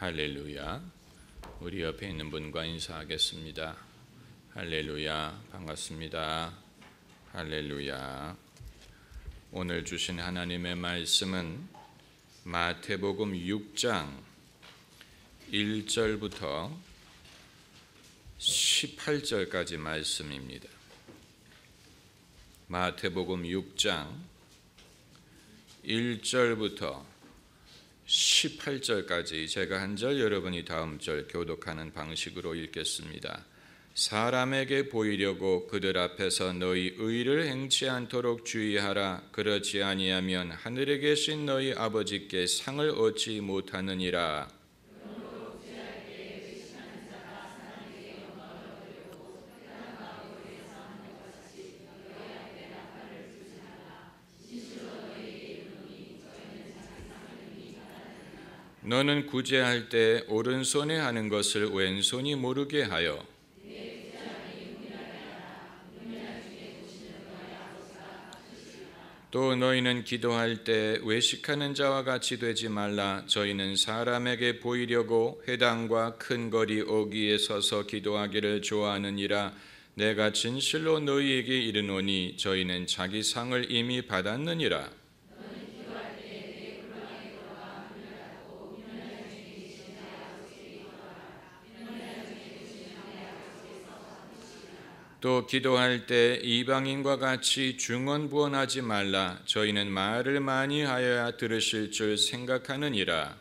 할렐루야. 우리 옆에 있는 분과 인사하겠습니다. 할렐루야. 반갑습니다. 할렐루야. 오늘 주신 하나님의 말씀은 마태복음 6장 1절부터 18절까지 말씀입니다. 마태복음 6장 1절부터 18절까지 제가 한 절, 여러분이 다음 절 교독하는 방식으로 읽겠습니다. 사람에게 보이려고 그들 앞에서 너희 의를 행치 않도록 주의하라. 그렇지 아니하면 하늘에 계신 너희 아버지께 상을 얻지 못하느니라. 너는 구제할 때 오른손에 하는 것을 왼손이 모르게 하여 또 너희는 기도할 때 외식하는 자와 같이 되지 말라. 저희는 사람에게 보이려고 회당과 큰 거리 오기에 서서 기도하기를 좋아하느니라. 내가 진실로 너희에게 이르노니 저희는 자기 상을 이미 받았느니라. 또 기도할 때 이방인과 같이 중언부언하지 말라. 저희는 말을 많이 하여야 들으실 줄 생각하느니라.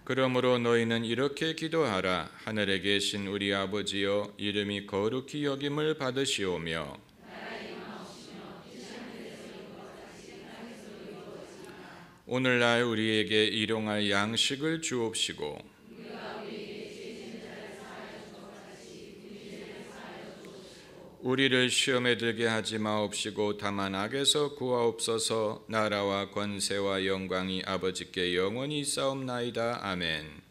그러므로 너희는 이렇게 기도하라. 하늘에 계신 우리 아버지여, 이름이 거룩히 여김을 받으시오며 오늘날 우리에게 일용할 양식을 주옵시고 우리를 시험에 들게 하지 마옵시고 다만 악에서 구하옵소서. 나라와 권세와 영광이 아버지께 영원히 있사옵나이다. 아멘.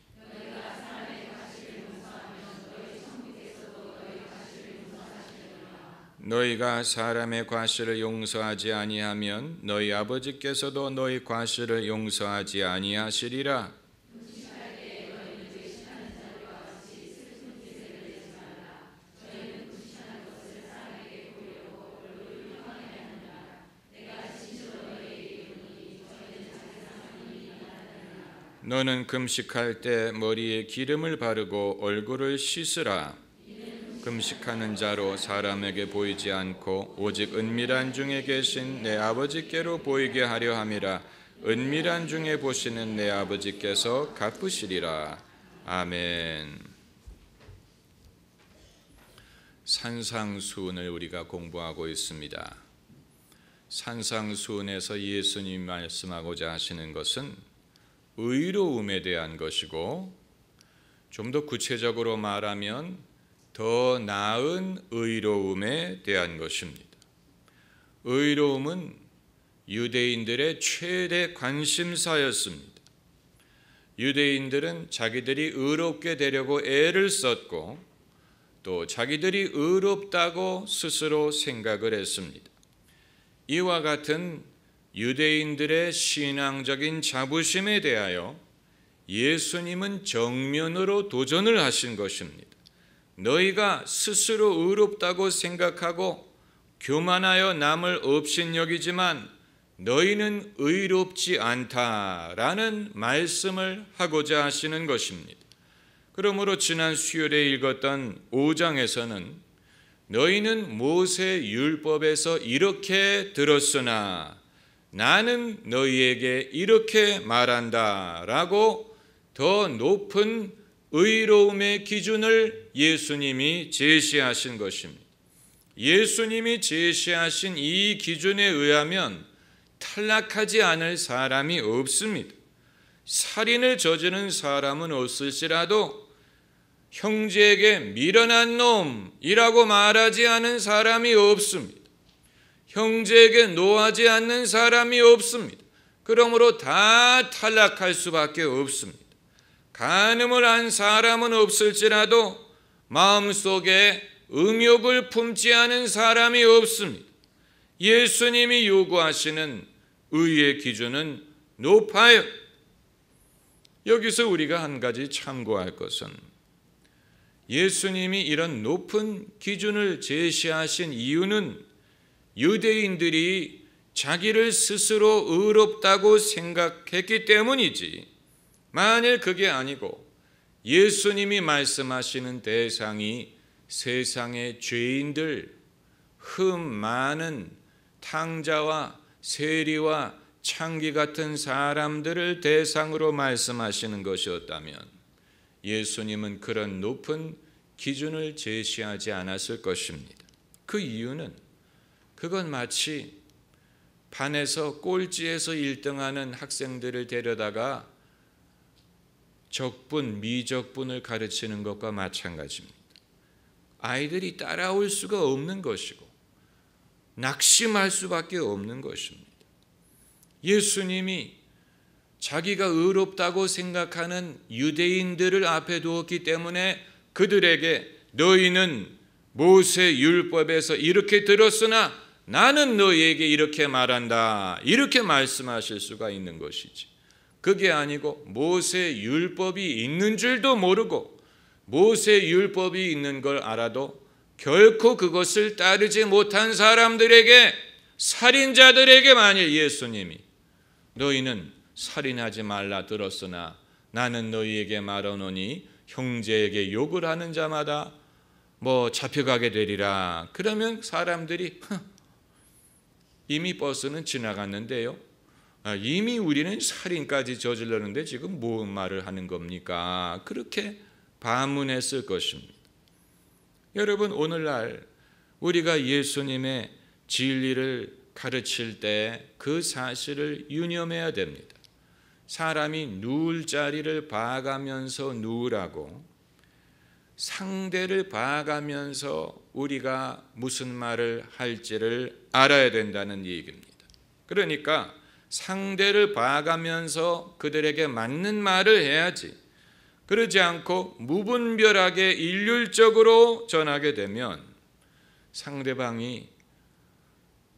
너희가 사람의 과실을 용서하지 아니하면 너희 아버지께서도 너희 과실을 용서하지 아니하시리라. 너는 금식할 때 머리에 기름을 바르고 얼굴을 씻으라. 금식하는 자로 사람에게 보이지 않고 오직 은밀한 중에 계신 내 아버지께로 보이게 하려 함이라. 은밀한 중에 보시는 내 아버지께서 갚으시리라. 아멘. 산상수훈을 우리가 공부하고 있습니다. 산상수훈에서 예수님이 말씀하고자 하시는 것은 의로움에 대한 것이고, 좀 더 구체적으로 말하면 더 나은 의로움에 대한 것입니다. 의로움은 유대인들의 최대 관심사였습니다. 유대인들은 자기들이 의롭게 되려고 애를 썼고 또 자기들이 의롭다고 스스로 생각을 했습니다. 이와 같은 유대인들의 신앙적인 자부심에 대하여 예수님은 정면으로 도전을 하신 것입니다. 너희가 스스로 의롭다고 생각하고 교만하여 남을 업신여기지만 너희는 의롭지 않다라는 말씀을 하고자 하시는 것입니다. 그러므로 지난 수요일에 읽었던 5장에서는 너희는 모세 율법에서 이렇게 들었으나 나는 너희에게 이렇게 말한다라고 더 높은 의로움의 기준을 예수님이 제시하신 것입니다. 예수님이 제시하신 이 기준에 의하면 탈락하지 않을 사람이 없습니다. 살인을 저지른 사람은 없을지라도 형제에게 미련한 놈이라고 말하지 않은 사람이 없습니다. 형제에게 노하지 않는 사람이 없습니다. 그러므로 다 탈락할 수밖에 없습니다. 간음을 한 사람은 없을지라도 마음속에 음욕을 품지 않은 사람이 없습니다. 예수님이 요구하시는 의의 기준은 높아요. 여기서 우리가 한 가지 참고할 것은 예수님이 이런 높은 기준을 제시하신 이유는 유대인들이 자기를 스스로 의롭다고 생각했기 때문이지, 만일 그게 아니고 예수님이 말씀하시는 대상이 세상의 죄인들, 흠 많은 탕자와 세리와 창기 같은 사람들을 대상으로 말씀하시는 것이었다면 예수님은 그런 높은 기준을 제시하지 않았을 것입니다. 그 이유는 그건 마치 반에서 꼴찌에서 1등하는 학생들을 데려다가 적분, 미적분을 가르치는 것과 마찬가지입니다. 아이들이 따라올 수가 없는 것이고 낙심할 수밖에 없는 것입니다. 예수님이 자기가 의롭다고 생각하는 유대인들을 앞에 두었기 때문에 그들에게 너희는 모세 율법에서 이렇게 들었으나 나는 너희에게 이렇게 말한다, 이렇게 말씀하실 수가 있는 것이지, 그게 아니고 모세 율법이 있는 줄도 모르고 모세 율법이 있는 걸 알아도 결코 그것을 따르지 못한 사람들에게, 살인자들에게 만일 예수님이 너희는 살인하지 말라 들었으나 나는 너희에게 말하노니 형제에게 욕을 하는 자마다 잡혀가게 되리라, 그러면 사람들이 이미 버스는 지나갔는데요, 이미 우리는 살인까지 저질렀는데 지금 무슨 말을 하는 겁니까? 그렇게 반문했을 것입니다. 여러분, 오늘날 우리가 예수님의 진리를 가르칠 때 그 사실을 유념해야 됩니다. 사람이 누울 자리를 봐가면서 누우라고, 상대를 봐가면서 우리가 무슨 말을 할지를 알아야 된다는 얘기입니다. 그러니까 상대를 봐가면서 그들에게 맞는 말을 해야지, 그러지 않고 무분별하게 일률적으로 전하게 되면 상대방이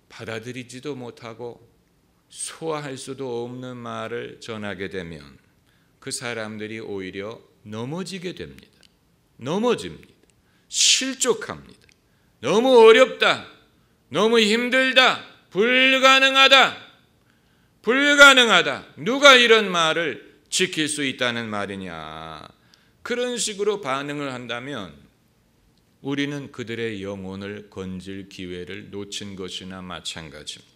받아들이지도 못하고 소화할 수도 없는 말을 전하게 되면 그 사람들이 오히려 넘어지게 됩니다. 넘어집니다. 실족합니다. 너무 어렵다, 너무 힘들다, 불가능하다, 누가 이런 말을 지킬 수 있다는 말이냐, 그런 식으로 반응을 한다면 우리는 그들의 영혼을 건질 기회를 놓친 것이나 마찬가지입니다.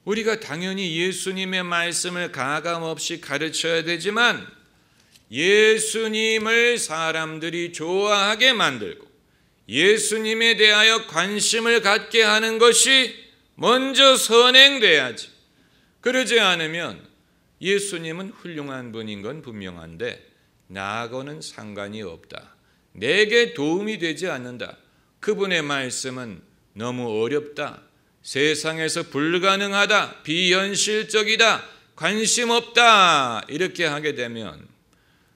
우리가 당연히 예수님의 말씀을 가감없이 가르쳐야 되지만 예수님을 사람들이 좋아하게 만들고 예수님에 대하여 관심을 갖게 하는 것이 먼저 선행돼야지, 그러지 않으면 예수님은 훌륭한 분인 건 분명한데 나하고는 상관이 없다, 내게 도움이 되지 않는다, 그분의 말씀은 너무 어렵다, 세상에서 불가능하다, 비현실적이다, 관심 없다, 이렇게 하게 되면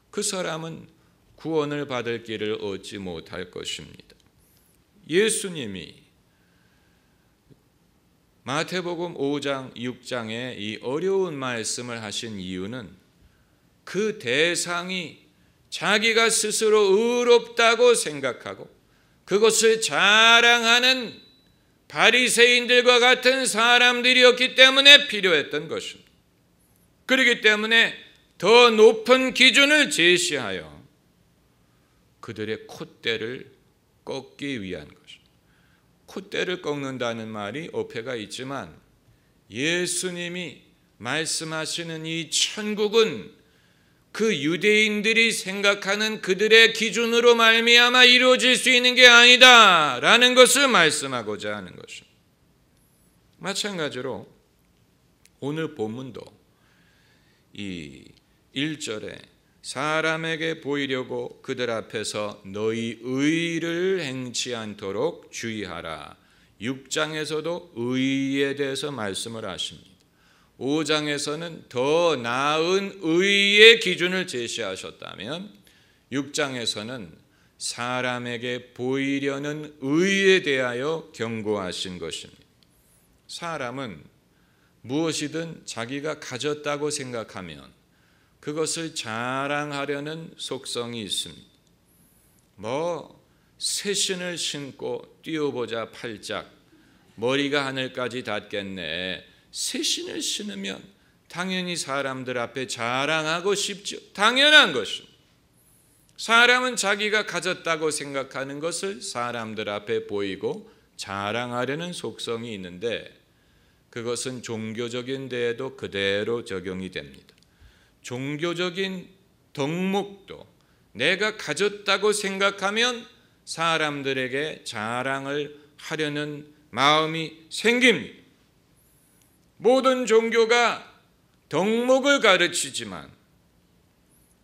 그 사람은 구원을 받을 길을 얻지 못할 것입니다. 예수님이 마태복음 5장, 6장에 이 어려운 말씀을 하신 이유는 그 대상이 자기가 스스로 의롭다고 생각하고 그것을 자랑하는 바리새인들과 같은 사람들이었기 때문에 필요했던 것입니다. 그렇기 때문에 더 높은 기준을 제시하여 그들의 콧대를 꺾기 위한 것입니다. 콧대를 꺾는다는 말이 어폐가 있지만 예수님이 말씀하시는 이 천국은 그 유대인들이 생각하는 그들의 기준으로 말미암아 이루어질 수 있는 게 아니다라는 것을 말씀하고자 하는 것입니다. 마찬가지로 오늘 본문도 이 1절에 사람에게 보이려고 그들 앞에서 너희 의를 행치 않도록 주의하라, 6장에서도 의에 대해서 말씀을 하십니다. 5장에서는 더 나은 의의 기준을 제시하셨다면 6장에서는 사람에게 보이려는 의에 대하여 경고하신 것입니다. 사람은 무엇이든 자기가 가졌다고 생각하면 그것을 자랑하려는 속성이 있습니다. 새 신을 신고 뛰어보자 팔짝, 머리가 하늘까지 닿겠네. 새 신을 신으면 당연히 사람들 앞에 자랑하고 싶죠. 당연한 것입니다. 사람은 자기가 가졌다고 생각하는 것을 사람들 앞에 보이고 자랑하려는 속성이 있는데, 그것은 종교적인 데에도 그대로 적용이 됩니다. 종교적인 덕목도 내가 가졌다고 생각하면 사람들에게 자랑을 하려는 마음이 생깁니다. 모든 종교가 덕목을 가르치지만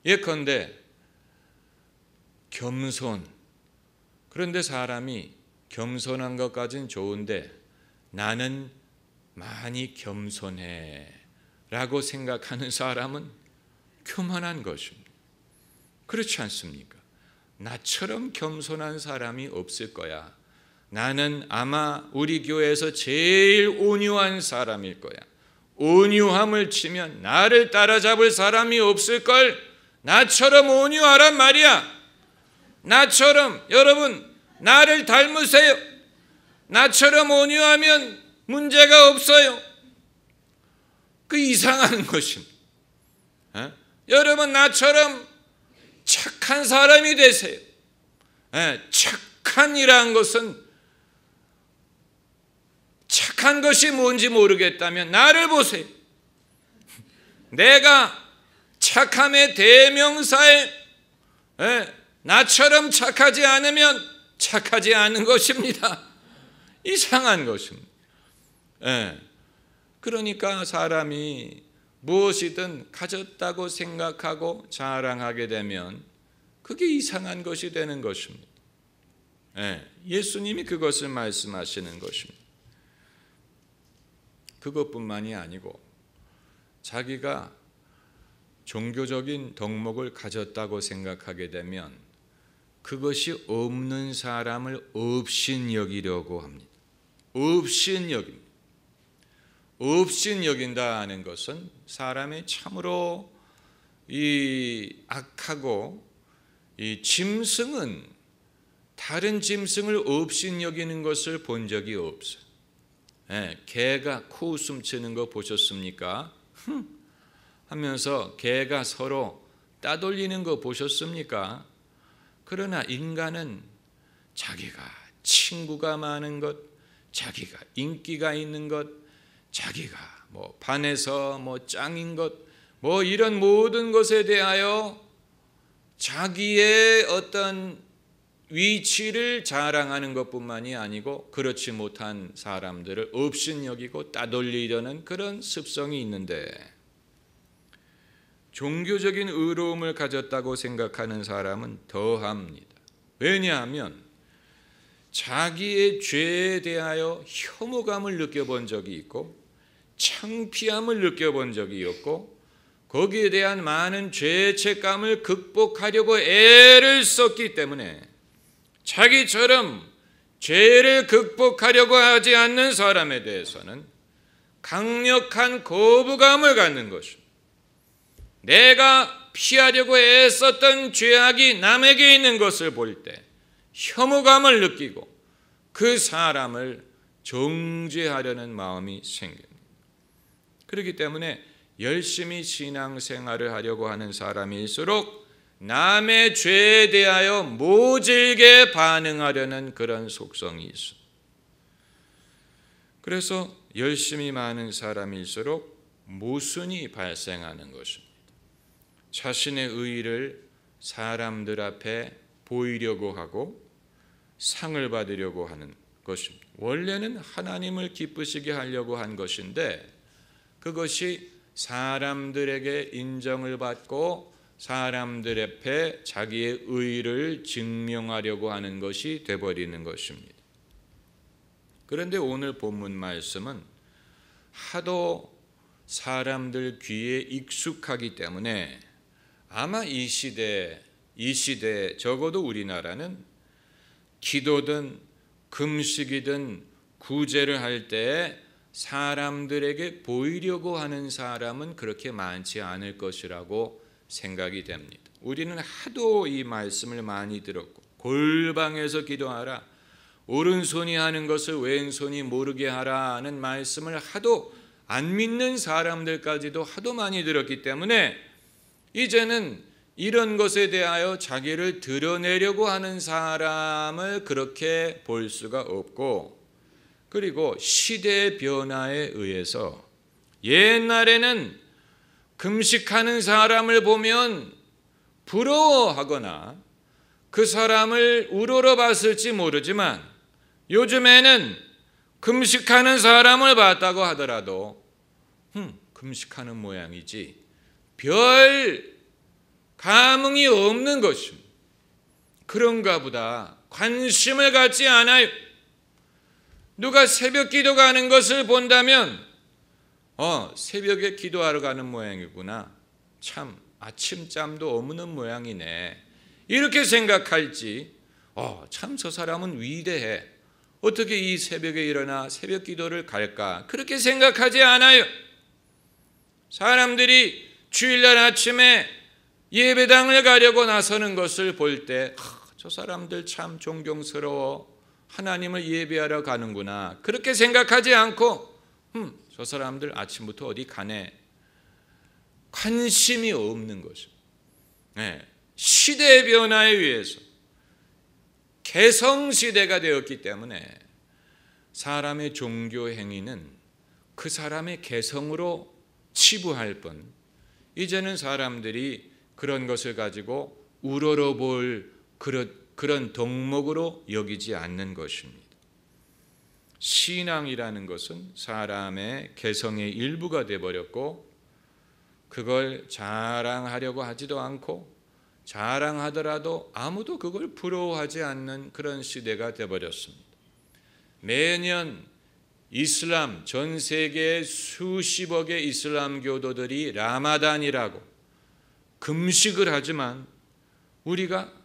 예컨대 겸손, 그런데 사람이 겸손한 것까지는 좋은데 나는 많이 겸손해 라고 생각하는 사람은 교만한 것입니다. 그렇지 않습니까? 나처럼 겸손한 사람이 없을 거야. 나는 아마 우리 교회에서 제일 온유한 사람일 거야. 온유함을 치면 나를 따라잡을 사람이 없을걸. 나처럼 온유하란 말이야. 나처럼, 여러분 나를 닮으세요. 나처럼 온유하면 문제가 없어요. 그 이상한 것입니다. 여러분 나처럼 착한 사람이 되세요. 착한이라는 것은, 착한 것이 뭔지 모르겠다면 나를 보세요. 내가 착함의 대명사에 나처럼 착하지 않으면 착하지 않은 것입니다. 이상한 것입니다. 그러니까 사람이 무엇이든 가졌다고 생각하고 자랑하게 되면 그게 이상한 것이 되는 것입니다. 예수님이 그것을 말씀하시는 것입니다. 그것뿐만이 아니고 자기가 종교적인 덕목을 가졌다고 생각하게 되면 그것이 없는 사람을 업신여기려고 합니다. 업신여깁니다. 업신여긴다는 것은 사람의 참으로 이 악하고 이 짐승은 다른 짐승을 업신여기는 것을 본 적이 없어요. 개가 코웃음 치는 거 보셨습니까? 하면서 개가 서로 따돌리는 거 보셨습니까? 그러나 인간은 자기가 친구가 많은 것, 자기가 인기가 있는 것, 자기가 반에서 짱인 것, 이런 모든 것에 대하여 자기의 어떤 위치를 자랑하는 것뿐만이 아니고 그렇지 못한 사람들을 업신여기고 따돌리려는 그런 습성이 있는데, 종교적인 의로움을 가졌다고 생각하는 사람은 더합니다. 왜냐하면 자기의 죄에 대하여 혐오감을 느껴본 적이 있고 창피함을 느껴본 적이 없고 거기에 대한 많은 죄책감을 극복하려고 애를 썼기 때문에 자기처럼 죄를 극복하려고 하지 않는 사람에 대해서는 강력한 거부감을 갖는 것입니다. 내가 피하려고 애썼던 죄악이 남에게 있는 것을 볼 때 혐오감을 느끼고 그 사람을 정죄하려는 마음이 생깁니다. 그렇기 때문에 열심히 신앙생활을 하려고 하는 사람일수록 남의 죄에 대하여 모질게 반응하려는 그런 속성이 있습니다. 그래서 열심히 많은 사람일수록 모순이 발생하는 것입니다. 자신의 의의를 사람들 앞에 보이려고 하고 상을 받으려고 하는 것입니다. 원래는 하나님을 기쁘시게 하려고 한 것인데 그것이 사람들에게 인정을 받고 사람들 앞에 자기의 의의를 증명하려고 하는 것이 되어버리는 것입니다. 그런데 오늘 본문 말씀은 하도 사람들 귀에 익숙하기 때문에 아마 이 시대에 적어도 우리나라는 기도든 금식이든 구제를 할 때 사람들에게 보이려고 하는 사람은 그렇게 많지 않을 것이라고 생각이 됩니다. 우리는 하도 이 말씀을 많이 들었고, 골방에서 기도하라, 오른손이 하는 것을 왼손이 모르게 하라는 말씀을 하도 안 믿는 사람들까지도 하도 많이 들었기 때문에 이제는 이런 것에 대하여 자기를 드러내려고 하는 사람을 그렇게 볼 수가 없고, 그리고 시대의 변화에 의해서 옛날에는 금식하는 사람을 보면 부러워하거나 그 사람을 우러러봤을지 모르지만 요즘에는 금식하는 사람을 봤다고 하더라도 금식하는 모양이지 별 감흥이 없는 것입니다. 그런가 보다 관심을 갖지 않아요. 누가 새벽 기도 가는 것을 본다면 새벽에 기도하러 가는 모양이구나, 참 아침잠도 없는 모양이네, 이렇게 생각할지 참 저 사람은 위대해, 어떻게 이 새벽에 일어나 새벽 기도를 갈까, 그렇게 생각하지 않아요. 사람들이 주일날 아침에 예배당을 가려고 나서는 것을 볼 때 저 사람들 참 존경스러워, 하나님을 예배하러 가는구나, 그렇게 생각하지 않고 저 사람들 아침부터 어디 가네, 관심이 없는 것입니다. 시대의 변화에 의해서 개성시대가 되었기 때문에 사람의 종교 행위는 그 사람의 개성으로 치부할 뿐, 이제는 사람들이 그런 것을 가지고 우러러볼 그런 덕목으로 여기지 않는 것입니다. 신앙이라는 것은 사람의 개성의 일부가 되어버렸고, 그걸 자랑하려고 하지도 않고 자랑하더라도 아무도 그걸 부러워하지 않는 그런 시대가 되어버렸습니다. 매년 이슬람, 전 세계 수십억의 이슬람 교도들이 라마단이라고 금식을 하지만 우리가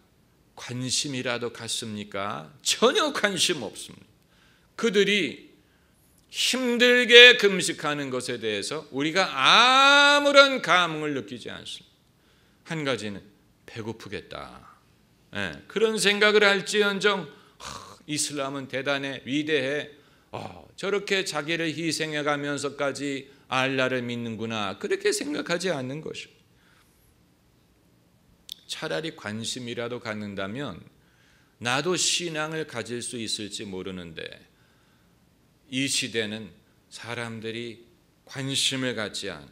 관심이라도 갖습니까? 전혀 관심 없습니다. 그들이 힘들게 금식하는 것에 대해서 우리가 아무런 감흥을 느끼지 않습니다. 한 가지는 배고프겠다, 그런 생각을 할지언정 이슬람은 대단해, 위대해, 저렇게 자기를 희생해 가면서까지 알라를 믿는구나, 그렇게 생각하지 않는 것입니다. 차라리 관심이라도 갖는다면 나도 신앙을 가질 수 있을지 모르는데, 이 시대는 사람들이 관심을 갖지 않아.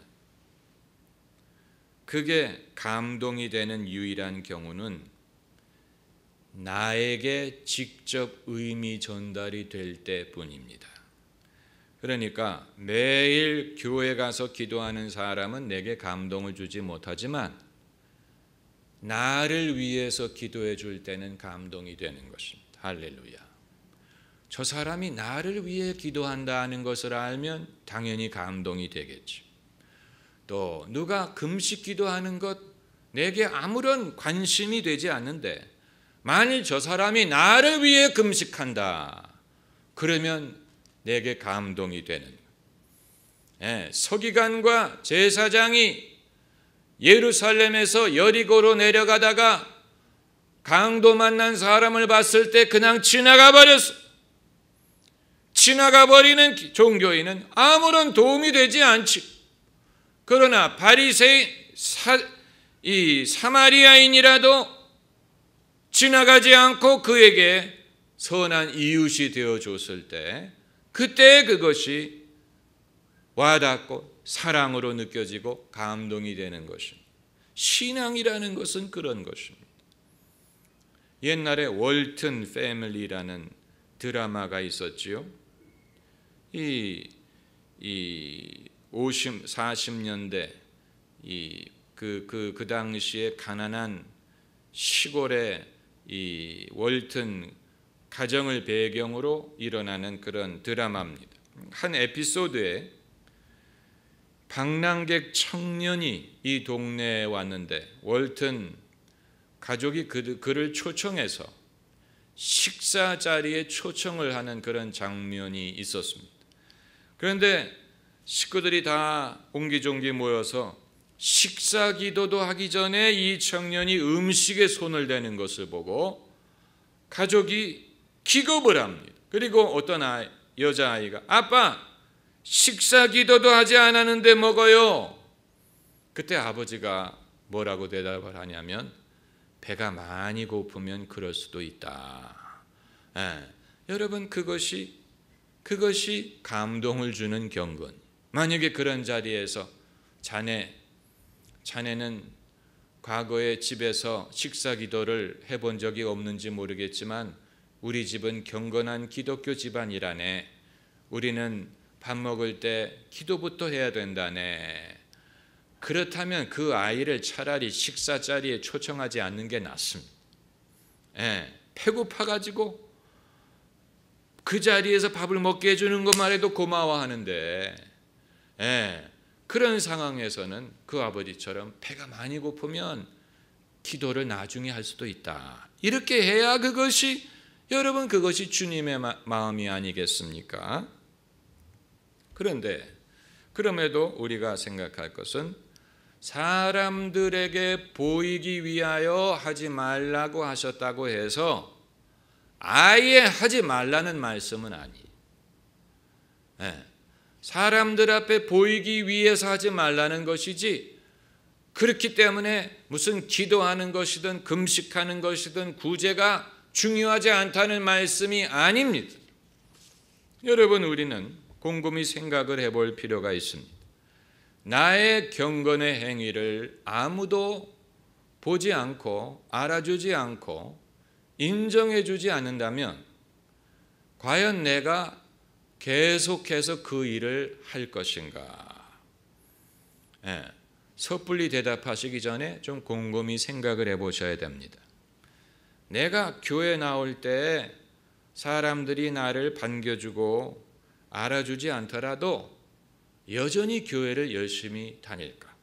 그게 감동이 되는 유일한 경우는 나에게 직접 의미 전달이 될 때뿐입니다. 그러니까 매일 교회 가서 기도하는 사람은 내게 감동을 주지 못하지만 나를 위해서 기도해 줄 때는 감동이 되는 것입니다. 할렐루야. 저 사람이 나를 위해 기도한다는 것을 알면 당연히 감동이 되겠죠. 또 누가 금식 기도하는 것 내게 아무런 관심이 되지 않는데 만일 저 사람이 나를 위해 금식한다, 그러면 내게 감동이 되는 거예요. 서기관과 제사장이 예루살렘에서 여리고로 내려가다가 강도 만난 사람을 봤을 때 그냥 지나가 버렸어. 지나가 버리는 종교인은 아무런 도움이 되지 않지. 그러나 바리새인 이 사마리아인이라도 지나가지 않고 그에게 선한 이웃이 되어줬을 때 그때 그것이 와닿고 사랑으로 느껴지고 감동이 되는 것입니다. 신앙이라는 것은 그런 것입니다. 옛날에 월튼 패밀리라는 드라마가 있었지요. 이 40년대 그 당시에 가난한 시골의 이 월튼 가정을 배경으로 일어나는 그런 드라마입니다. 한 에피소드에 방랑객 청년이 이 동네에 왔는데 월튼 가족이 그를 초청해서 식사 자리에 초청을 하는 그런 장면이 있었습니다. 그런데 식구들이 다 옹기종기 모여서 식사 기도도 하기 전에 이 청년이 음식에 손을 대는 것을 보고 가족이 기겁을 합니다. 그리고 어떤 여자아이가 아빠 식사 기도도 하지 않았는데 먹어요. 그때 아버지가 뭐라고 대답을 하냐면 배가 많이 고프면 그럴 수도 있다. 여러분 그것이 감동을 주는 경건. 만약에 그런 자리에서 자네는 과거에 집에서 식사 기도를 해본 적이 없는지 모르겠지만 우리 집은 경건한 기독교 집안이라네. 우리는 밥 먹을 때 기도부터 해야 된다네. 그렇다면 그 아이를 차라리 식사 자리에 초청하지 않는 게 낫습니다. 배고파가지고 그 자리에서 밥을 먹게 해주는 것만 해도 고마워하는데 그런 상황에서는 그 아버지처럼 배가 많이 고프면 기도를 나중에 할 수도 있다. 이렇게 해야 여러분 그것이 주님의 마음이 아니겠습니까? 그런데 그럼에도 우리가 생각할 것은 사람들에게 보이기 위하여 하지 말라고 하셨다고 해서 아예 하지 말라는 말씀은 아니에요. 사람들 앞에 보이기 위해서 하지 말라는 것이지 그렇기 때문에 무슨 기도하는 것이든 금식하는 것이든 구제가 중요하지 않다는 말씀이 아닙니다. 여러분 우리는 곰곰이 생각을 해볼 필요가 있습니다. 나의 경건의 행위를 아무도 보지 않고 알아주지 않고 인정해주지 않는다면 과연 내가 계속해서 그 일을 할 것인가? 섣불리 대답하시기 전에 좀 곰곰이 생각을 해보셔야 됩니다. 내가 교회 나올 때 사람들이 나를 반겨주고 알아주지 않더라도 여전히 교회를 열심히 다닐까?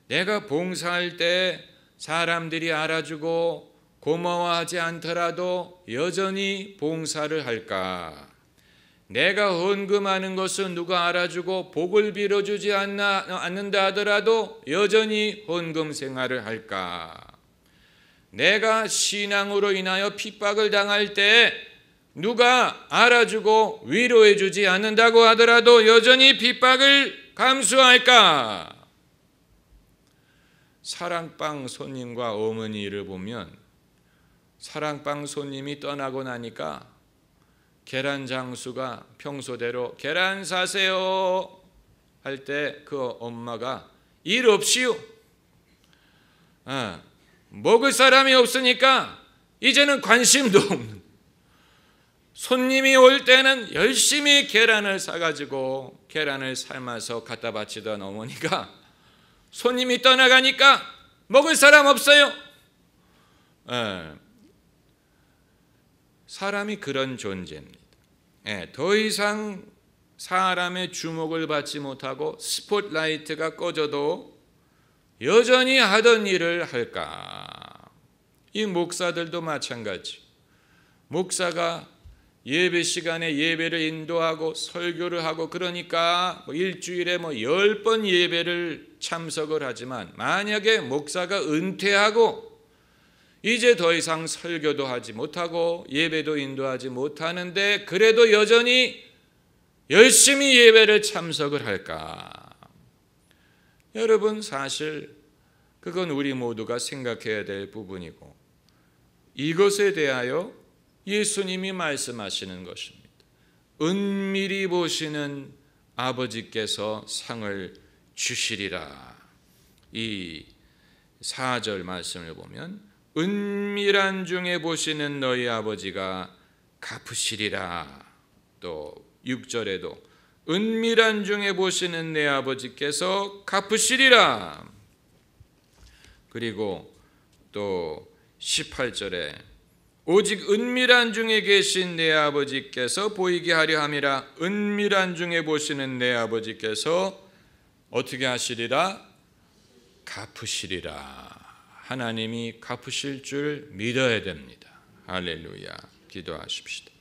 내가 봉사할 때 사람들이 알아주고 고마워하지 않더라도 여전히 봉사를 할까? 내가 헌금하는 것은 누가 알아주고 복을 빌어주지 않는다 하더라도 여전히 헌금 생활을 할까? 내가 신앙으로 인하여 핍박을 당할 때 누가 알아주고 위로해주지 않는다고 하더라도 여전히 핍박을 감수할까? 사랑방 손님과 어머니를 보면 사랑방 손님이 떠나고 나니까 계란 장수가 평소대로 계란 사세요 할 때 그 엄마가 일 없이요. 먹을 사람이 없으니까 이제는 관심도 없는. 손님이 올 때는 열심히 계란을 사가지고 계란을 삶아서 갖다 바치던 어머니가 손님이 떠나가니까 먹을 사람 없어요. 사람이 그런 존재입니다. 더 이상 사람의 주목을 받지 못하고 스포트라이트가 꺼져도 여전히 하던 일을 할까? 이 목사들도 마찬가지. 목사가 예배 시간에 예배를 인도하고 설교를 하고 그러니까 일주일에 10번 예배를 참석을 하지만 만약에 목사가 은퇴하고 이제 더 이상 설교도 하지 못하고 예배도 인도하지 못하는데 그래도 여전히 열심히 예배를 참석을 할까? 여러분 사실 그건 우리 모두가 생각해야 될 부분이고 이것에 대하여 예수님이 말씀하시는 것입니다. 은밀히 보시는 아버지께서 상을 주시리라. 이 4절 말씀을 보면 은밀한 중에 보시는 너희 아버지가 갚으시리라. 또 6절에도 은밀한 중에 보시는 내 아버지께서 갚으시리라. 그리고 또 18절에 오직 은밀한 중에 계신 내 아버지께서 보이게 하려 함이라. 은밀한 중에 보시는 내 아버지께서 어떻게 하시리라? 갚으시리라. 하나님이 갚으실 줄 믿어야 됩니다. 할렐루야. 기도하십시다.